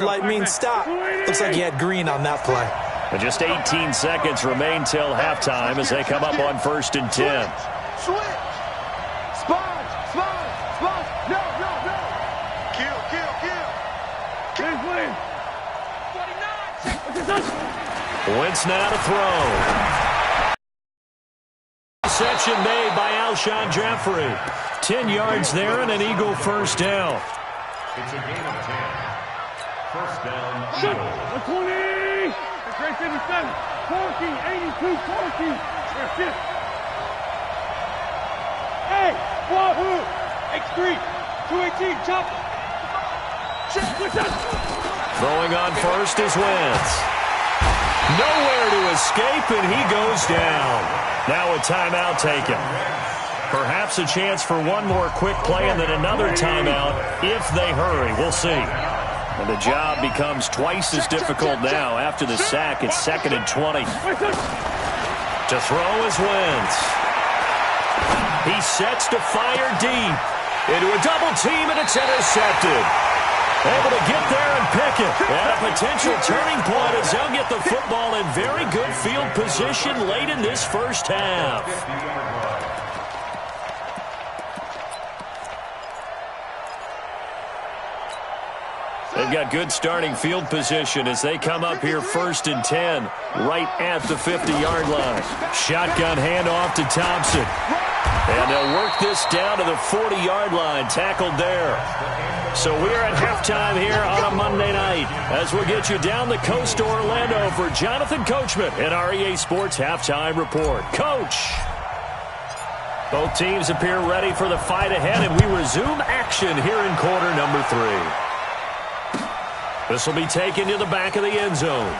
Light means stop. Looks like he had green on that play. And just 18 seconds remain till halftime as they come up on 1st and 10. Switch. Spot. No. Kill. Can't win. Wentz now to throw. Reception made by Alshon Jeffrey. 10 yards there and an Eagle first down. It's a gain of 10. First down. 20. Great 57. 14. 82. 14. That's it. Hey, Wahoo. X3. 218. Chop. Throwing on first is Wentz. Nowhere to escape, and he goes down. Now a timeout taken. Perhaps a chance for one more quick play and then another timeout if they hurry. We'll see. And the job becomes twice as difficult now after the sack. It's 2nd and 20. To throw is Wentz. He sets to fire deep. Into a double team, and it's intercepted. Able to get there and pick it. And a potential turning point as they'll get the football in very good field position late in this first half. They've got good starting field position as they come up here 1st and 10, right at the 50-yard line. Shotgun handoff to Thompson. And they'll work this down to the 40-yard line, tackled there. So we're at halftime here on a Monday night as we'll get you down the coast to Orlando for Jonathan Coachman in our EA Sports Halftime Report. Coach! Both teams appear ready for the fight ahead, and we resume action here in quarter number 3. This will be taken to the back of the end zone.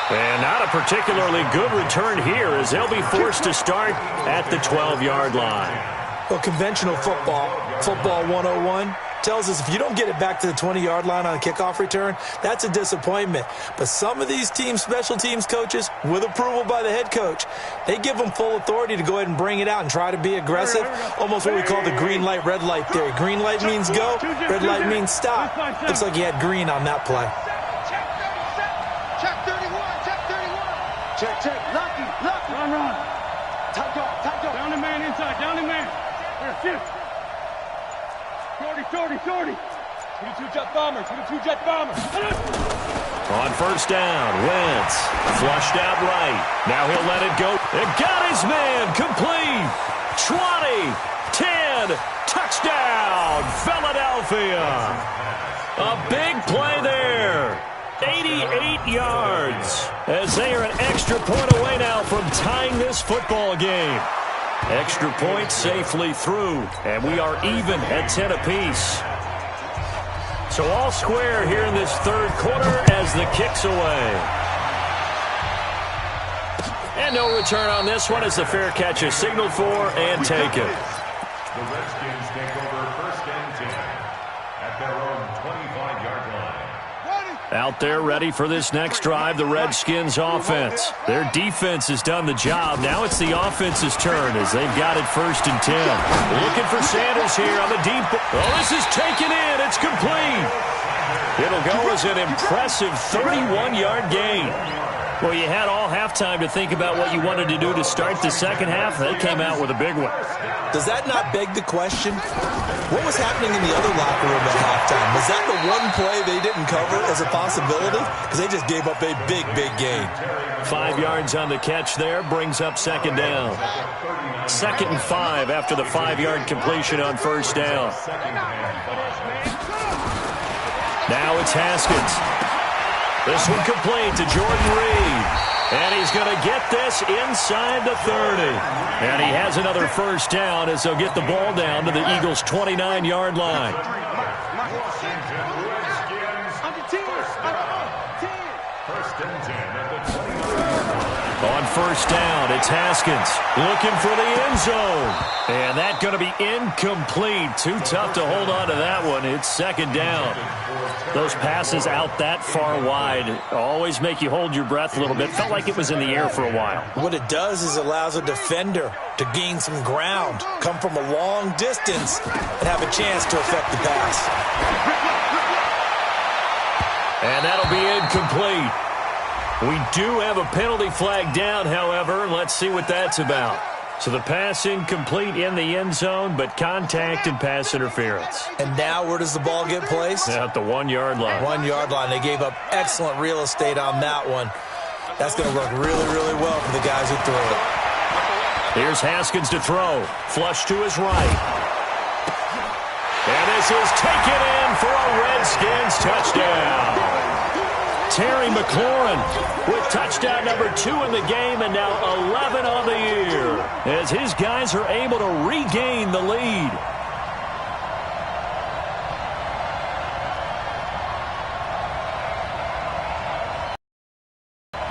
And not a particularly good return here as they'll be forced to start at the 12-yard line. Well, conventional football 101, tells us if you don't get it back to the 20-yard line on a kickoff return, that's a disappointment. But some of these teams, special teams coaches, with approval by the head coach, they give them full authority to go ahead and bring it out and try to be aggressive, almost what we call the green light, red light theory. Green light means go, red light means stop. Looks like he had green on that play. Check 31. Check. Lucky. Run. Tight go. Down the man inside. There, shift. Shorty. 22 jet bomber. On first down, Wentz flushed out right. Now he'll let it go. It got his man complete. 20, 10, touchdown, Philadelphia. A big play there. 88 yards as they are an extra point away now from tying this football game. Extra point safely through, and we are even at 10 apiece. So all square here in this third quarter as the kick's away. And no return on this one as the fair catch is signaled for and taken. The Redskins take over 1st and 10 at their own 25-yard line. Out there ready for this next drive, the Redskins offense. Their defense has done the job. Now it's the offense's turn as they've got it 1st and 10. Looking for Sanders here on the deep. Oh, this is taken in. It's complete. It'll go as an impressive 31-yard gain. Well, you had all halftime to think about what you wanted to do to start the second half. They came out with a big one. Does that not beg the question? What was happening in the other locker room at halftime? Was that the one play they didn't cover as a possibility? Because they just gave up a big gain. 5 yards on the catch there brings up 2nd down. 2nd and 5 after the 5-yard completion on 1st down. Now it's Haskins. This one complete to Jordan Reed. And he's going to get this inside the 30. And he has another 1st down as they'll get the ball down to the Eagles' 29-yard line. First and 10 at the 29-yard line. On first down, it's Haskins looking for the end zone. And that's going to be incomplete. Too tough to hold on to that one. It's second down. Those passes out that far wide always make you hold your breath a little bit. Felt like it was in the air for a while. What it does is allows a defender to gain some ground, come from a long distance, and have a chance to affect the pass. And that'll be incomplete. We do have a penalty flag down, however. Let's see what that's about. So the pass incomplete in the end zone, but contact and pass interference. And now where does the ball get placed? At the 1-yard line. 1-yard line. They gave up excellent real estate on that one. That's going to work really, really well for the guys who threw it. Here's Haskins to throw. Flush to his right. And this is taken in for a Redskins touchdown. Terry McLaurin with touchdown number 2 in the game and now 11 on the year as his guys are able to regain the lead.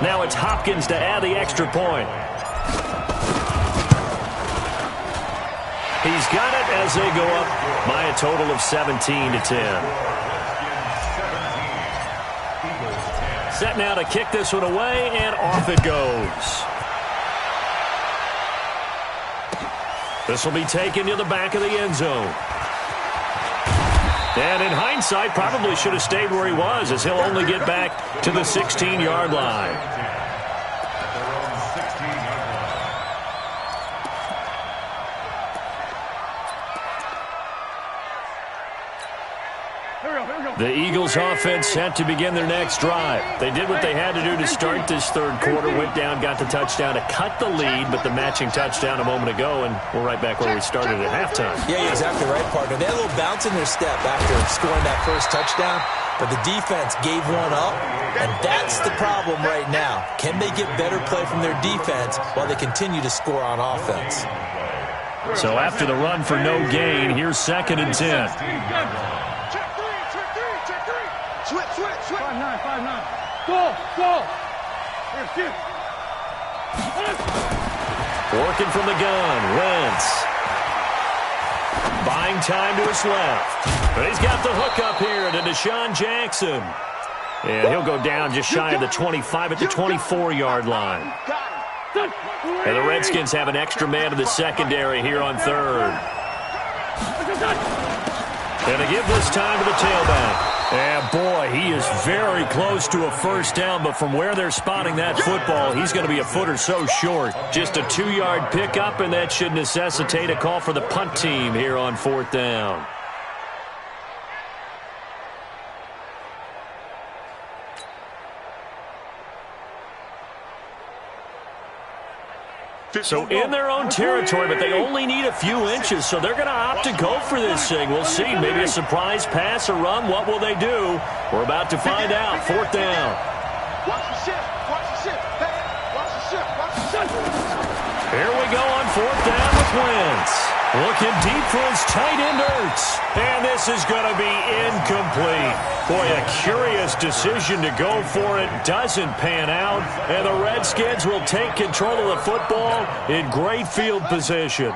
Now it's Hopkins to add the extra point. He's got it as they go up by a total of 17-10. Set now to kick this one away, and off it goes. This will be taken to the back of the end zone. And in hindsight, probably should have stayed where he was, as he'll only get back to the 16-yard line. The Eagles offense set to begin their next drive. They did what they had to do to start this third quarter, went down, got the touchdown to cut the lead, but the matching touchdown a moment ago, and we're right back where we started at halftime. Yeah, you're exactly right, partner. They had a little bounce in their step after scoring that first touchdown, but the defense gave one up, and that's the problem right now. Can they get better play from their defense while they continue to score on offense? So after the run for no gain, here's second and 10. Switch. 5-9. Go. Working from the gun, Wentz. Buying time to his left. But he's got the hook up here to Deshaun Jackson. And he'll go down just shy of the 25 at the 24-yard line. And the Redskins have an extra man in the secondary here on third. And they give this time to the tailback. And, boy, he is very close to a first down, but from where they're spotting that football, he's going to be a foot or so short. Just a 2-yard pickup, and that should necessitate a call for the punt team here on fourth down. So in their own territory, but they only need a few inches, so they're going to opt to go for this thing. We'll see. Maybe a surprise pass or run. What will they do? We're about to find out. Fourth down. Here we go on fourth down with Wentz. Looking deep for his tight end, Ertz. And this is going to be incomplete. Boy, a curious decision to go for it. Doesn't pan out. And the Redskins will take control of the football in great field position.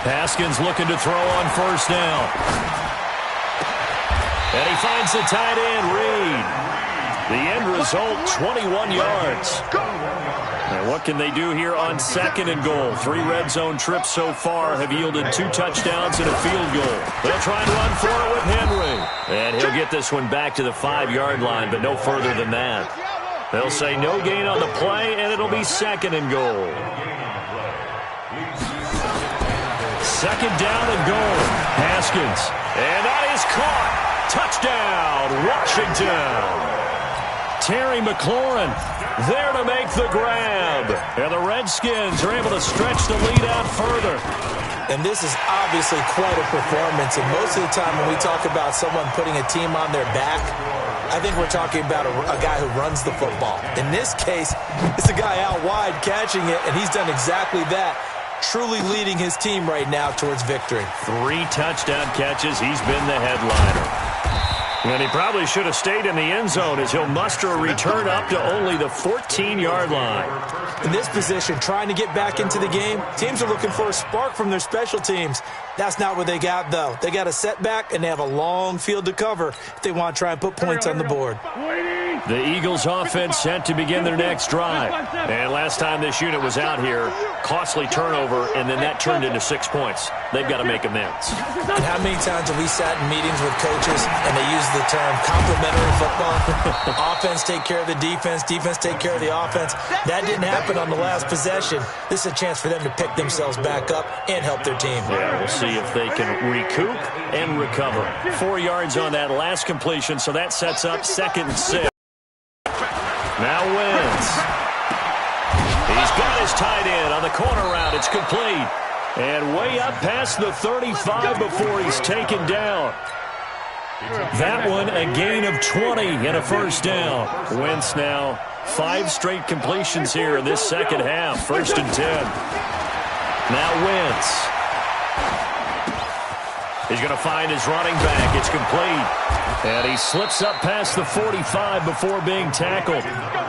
Haskins looking to throw on first down. And he finds the tight end, Reed. The end result, 21 yards. Now what can they do here on second and goal? 3 red zone trips so far have yielded 2 touchdowns and a field goal. They'll try and run for it with Henry. And he'll get this one back to the 5-yard line, but no further than that. They'll say no gain on the play, and it'll be second and goal. Second down and goal. Haskins. And that is caught. Touchdown, Washington. Terry McLaurin there to make the grab. And the Redskins are able to stretch the lead out further. And this is obviously quite a performance. And most of the time when we talk about someone putting a team on their back, I think we're talking about a guy who runs the football. In this case, it's a guy out wide catching it, and he's done exactly that, truly leading his team right now towards victory. 3 touchdown catches. He's been the headliner. And he probably should have stayed in the end zone as he'll muster a return up to only the 14-yard line. In this position, trying to get back into the game, teams are looking for a spark from their special teams. That's not what they got, though. They got a setback, and they have a long field to cover if they want to try and put points on the board. The Eagles offense set to begin their next drive. And last time this unit was out here, costly turnover, and then that turned into 6 points. They've got to make amends. And how many times have we sat in meetings with coaches and they use the term complementary football? Offense take care of the defense, defense take care of the offense. That didn't happen on the last possession. This is a chance for them to pick themselves back up and help their team. Yeah, we'll see if they can recoup and recover. 4 yards on that last completion, so that sets up 2nd and 6. Now Wentz. He's got his tight end on the corner route. It's complete. And way up past the 35 before he's taken down. That one a gain of 20 and a first down. Wentz now 5 straight completions here in this second half. 1st and 10. Now Wentz. He's going to find his running back. It's complete. And he slips up past the 45 before being tackled.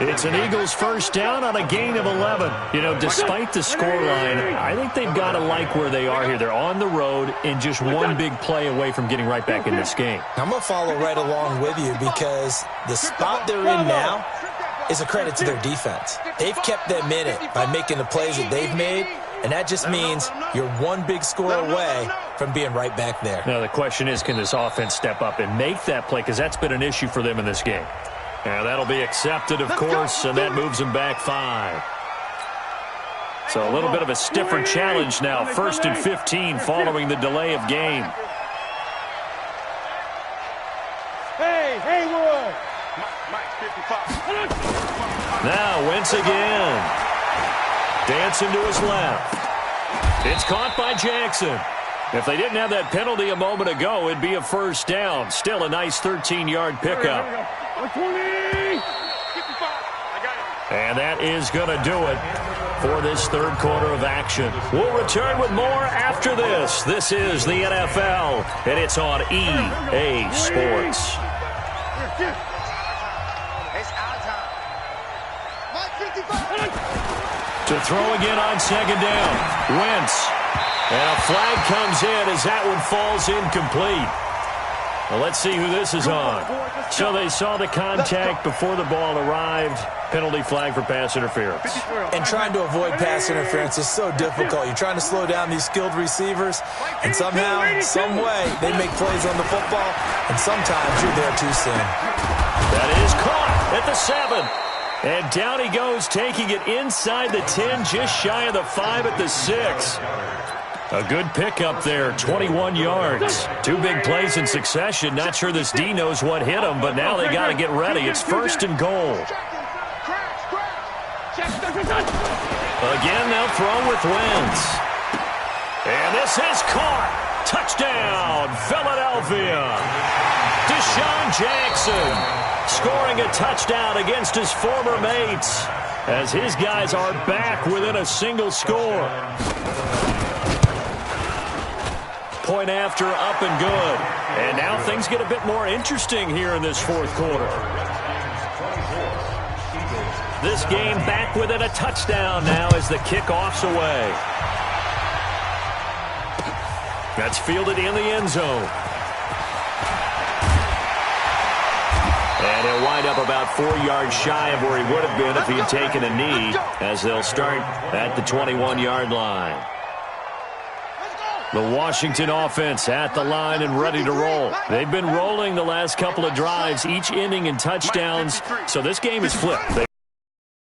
It's an Eagles first down on a gain of 11. You know, despite the scoreline, I think they've got to like where they are here. They're on the road and just one big play away from getting right back in this game. I'm going to follow right along with you because the spot they're in now is a credit to their defense. They've kept them in it by making the plays that they've made, and that just means you're one big score away from being right back there. Now, the question is, can this offense step up and make that play? Because that's been an issue for them in this game. And that'll be accepted, of course, and that moves them back 5. So a little bit of a stiffer challenge now. 1st and 15 following the delay of game. Hey, Haywood! Now Wentz again. Dancing to his left. It's caught by Jackson. If they didn't have that penalty a moment ago, it'd be a first down. Still a nice 13-yard pickup. And that is going to do it for this 3rd quarter of action. We'll return with more after this. This is the NFL, and it's on EA Sports. To throw again on 2nd down. Wentz. And a flag comes in as that one falls incomplete. Well, let's see who this is on. So they saw the contact before the ball arrived. Penalty flag for pass interference. And trying to avoid pass interference is so difficult. You're trying to slow down these skilled receivers, and somehow, some way, they make plays on the football, and sometimes you're there too soon. That is caught at the 7. And down he goes, taking it inside the 10, just shy of the 5 at the 6. A good pickup there, 21 yards. 2 big plays in succession. Not sure this D knows what hit him, but now they got to get ready. It's 1st and goal. Again, they'll throw with Wentz. And this is caught. Touchdown, Philadelphia. Deshaun Jackson scoring a touchdown against his former mates as his guys are back within a single score. Point after, up and good. And now things get a bit more interesting here in this 4th quarter. This game back within a touchdown now as the kickoff's away. That's fielded in the end zone. And he'll wind up about 4 yards shy of where he would have been if he had taken a knee, as they'll start at the 21-yard line. The Washington offense at the line and ready to roll. They've been rolling the last couple of drives, each ending in touchdowns, so this game is flipped.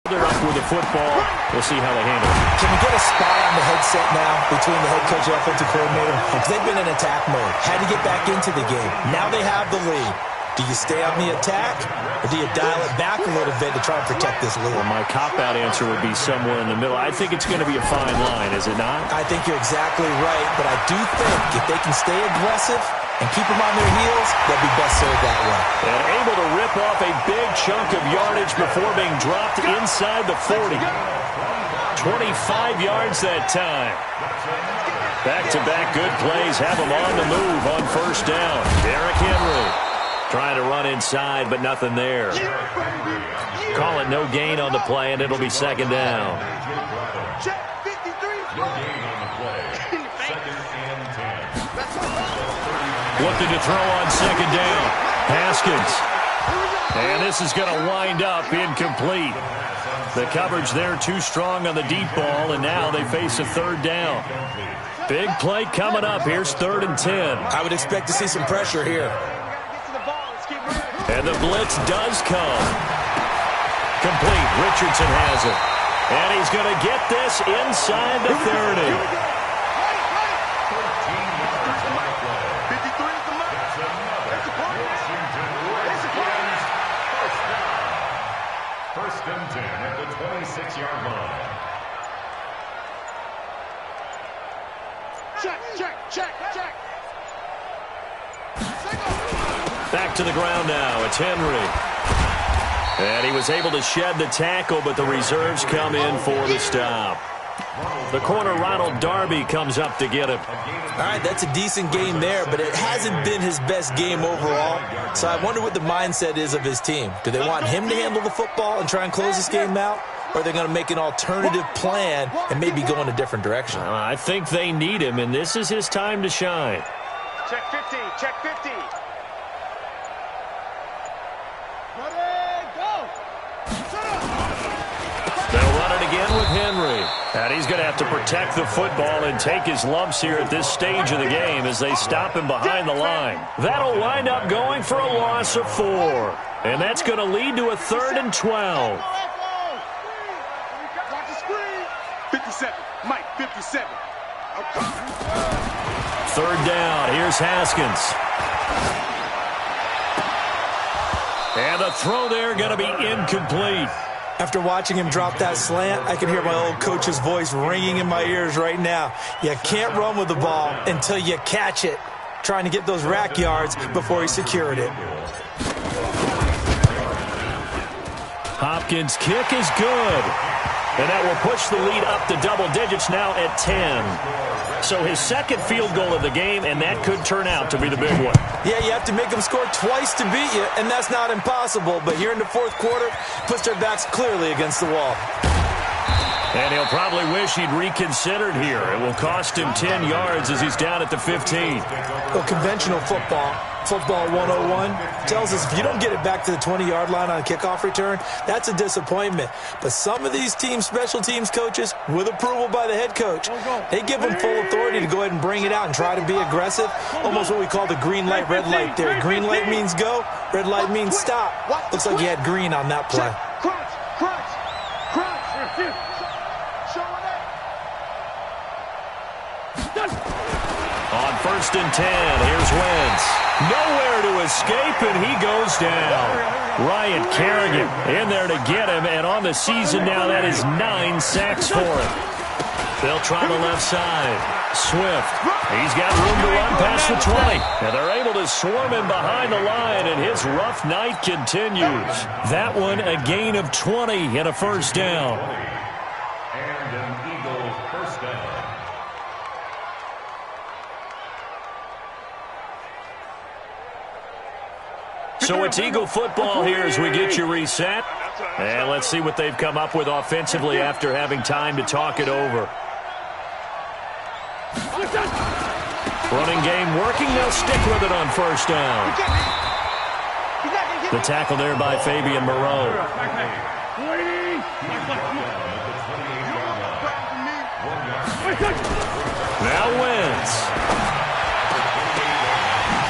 They're up with the football. We'll see how they handle it. Can we get a spy on the headset now between the head coach and offensive coordinator? Because they've been in attack mode. Had to get back into the game. Now they have the lead. Do you stay on the attack, or do you dial it back a little bit to try and protect this lead? Well, my cop-out answer would be somewhere in the middle. I think it's going to be a fine line, is it not? I think you're exactly right, but I do think if they can stay aggressive and keep them on their heels, they'll be best served that way. And able to rip off a big chunk of yardage before being dropped inside the 40. 25 yards that time. Back-to-back good plays have him on the move on first down. Derrick Henry trying to run inside, but nothing there. Call it no gain on the play, and it'll be second down. Looking to throw on second down. Haskins. And this is going to wind up incomplete. The coverage there too strong on the deep ball, and now they face a third down. Big play coming up. Here's 3rd and 10. I would expect to see some pressure here. And the blitz does come. Complete. Richardson has it. And he's going to get this inside the 30. First and 10 at the 26-yard line. Check. Back to the ground now. It's Henry. And he was able to shed the tackle, but the reserves come in for the stop. The corner, Ronald Darby, comes up to get him. All right, that's a decent game there, but it hasn't been his best game overall. So I wonder what the mindset is of his team. Do they want him to handle the football and try and close this game out? Or are they going to make an alternative plan and maybe go in a different direction? I think they need him, and this is his time to shine. Check 50. They'll run it again with Henry. And he's going to have to protect the football and take his lumps here at this stage of the game as they stop him behind the line. That'll wind up going for a loss of 4. And that's going to lead to a 3rd and 12. 57. Mike, 57. Third down. Here's Haskins. And the throw there going to be incomplete. After watching him drop that slant, I can hear my old coach's voice ringing in my ears right now. You can't run with the ball until you catch it. Trying to get those rack yards before he secured it. Hopkins' kick is good. And that will push the lead up to double digits now at 10. So his second field goal of the game, and that could turn out to be the big one. Yeah, you have to make them score twice to beat you, and that's not impossible. But here in the 4th quarter, puts their backs clearly against the wall. And he'll probably wish he'd reconsidered here. It will cost him 10 yards as he's down at the 15. Well, conventional football 101, tells us if you don't get it back to the 20-yard line on a kickoff return, that's a disappointment. But some of these special teams coaches, with approval by the head coach, they give them full authority to go ahead and bring it out and try to be aggressive. Almost what we call the green light, red light there. Green light means go, red light means stop. Looks like you had green on that play. On 1st and 10, here's Wentz. Nowhere to escape, and he goes down. Ryan Kerrigan in there to get him, and on the season now, that is 9 sacks for him. They'll try the left side. Swift, he's got room to run past the 20. And they're able to swarm him behind the line, and his rough night continues. That one, a gain of 20 and a first down. And an Eagle first down. So it's Eagle football here as we get you reset. And let's see what they've come up with offensively after having time to talk it over. Running game working. They'll stick with it on first down. The tackle there by Fabian Moreau. Now Wentz.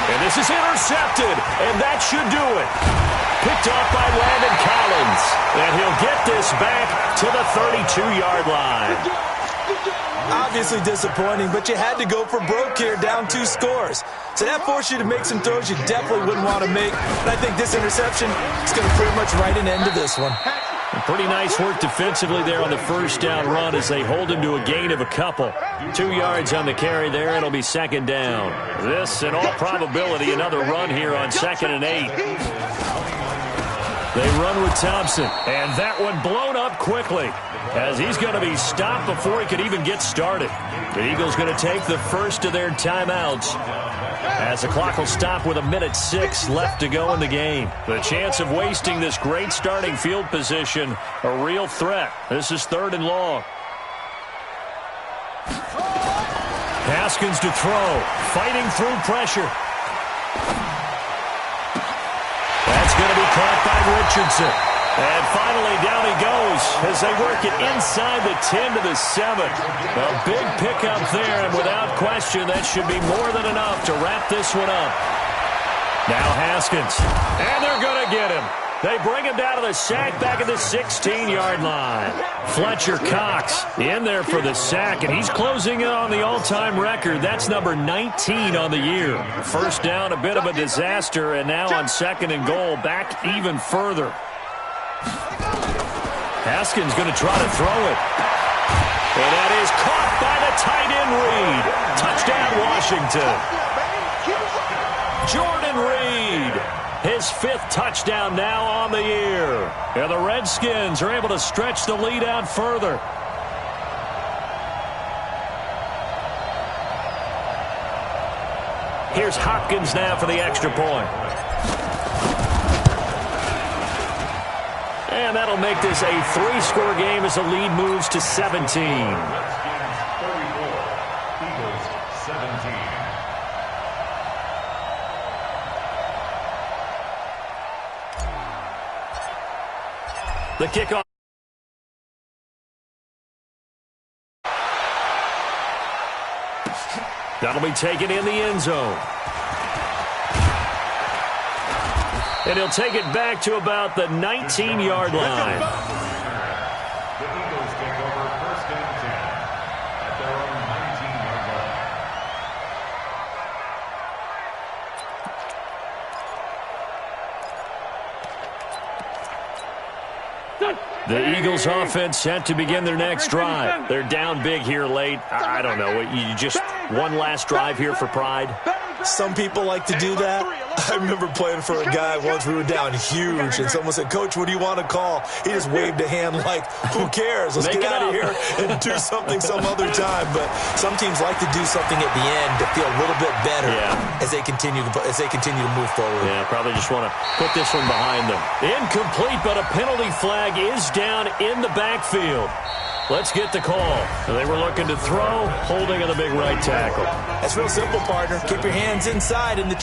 And this is intercepted, and that should do it. Picked off by Landon Collins, and he'll get this back to the 32-yard line. Obviously disappointing, but you had to go for broke here, down 2 scores. So that forced you to make some throws you definitely wouldn't want to make. And I think this interception is going to pretty much write an end to this one. Pretty nice work defensively there on the first down run as they hold him to a gain of a couple. 2 yards on the carry there. It'll be second down. This, in all probability, another run here on 2nd and 8. They run with Thompson, and that one blown up quickly as he's going to be stopped before he could even get started. The Eagles going to take the first of their timeouts as the clock will stop with 1:06 left to go in the game. The chance of wasting this great starting field position, a real threat. This is 3rd and long. Haskins to throw, fighting through pressure. That's going to be caught by Richardson. And finally, down he goes as they work it inside the 10 to the 7. A big pickup there, and without question, that should be more than enough to wrap this one up. Now Haskins, and they're going to get him. They bring him down to the sack back at the 16-yard line. Fletcher Cox in there for the sack, and he's closing in on the all-time record. That's number 19 on the year. First down, a bit of a disaster, and now on 2nd and goal, back even further. Haskins going to try to throw it. And that is caught by the tight end Reed. Touchdown, Washington. Jordan Reed, his 5th touchdown now on the year. And the Redskins are able to stretch the lead out further. Here's Hopkins now for the extra point. And that'll make this a 3-score game as the lead moves to 17. Redskins 34, Eagles 17. The kickoff. That'll be taken in the end zone. And he'll take it back to about the 19-yard line. The Eagles take over 1st and 10 at their own 19-yard line. The Eagles offense set to begin their next drive. They're down big here late. I don't know. You just one last drive here for pride? Some people like to do that. I remember playing for a guy once. We were down huge, and someone said, "Coach, what do you want to call?" He just waved a hand like, "Who cares? Let's get out of here and do something some other time." But some teams like to do something at the end to feel a little bit better as they continue to move forward. Yeah, probably just want to put this one behind them. Incomplete, but a penalty flag is down in the backfield. Let's get the call. They were looking to throw, holding on the big right tackle. That's real simple, partner. Keep your hands inside in the